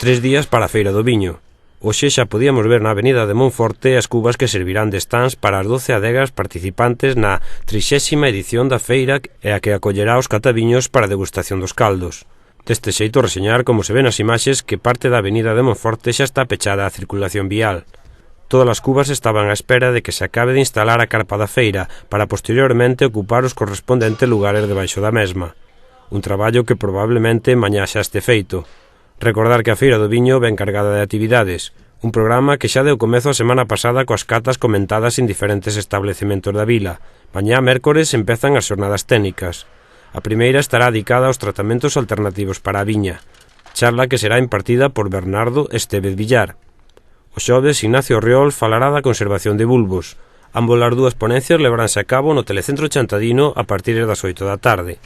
3 días para a Feira do Viño. Hoxe xa podíamos ver na avenida de Monforte as cubas que servirán de stands para as 12 adegas participantes na 30ª edición da feira e a que acollerá os cataviños para a degustación dos caldos. Deste xeito reseñar, como se ven nas imaxes, que parte da avenida de Monforte xa está pechada a circulación vial. Todas as cubas estaban á espera de que se acabe de instalar a carpa da feira para posteriormente ocupar os correspondentes lugares debaixo da mesma. Un traballo que probablemente mañá xa este feito. Recordar que a Feira do Viño ven cargada de actividades, un programa que xa deu comezo a semana pasada coas catas comentadas en diferentes establecementos da vila. Mañá mércores empezan as xornadas técnicas. A primeira estará dedicada aos tratamentos alternativos para a viña, charla que será impartida por Bernardo Estevez Villar. O xoves, Ignacio Riol falará da conservación de bulbos. Ambas as dúas ponencias levaránse a cabo no Telecentro Chantadino a partir das 8 da tarde.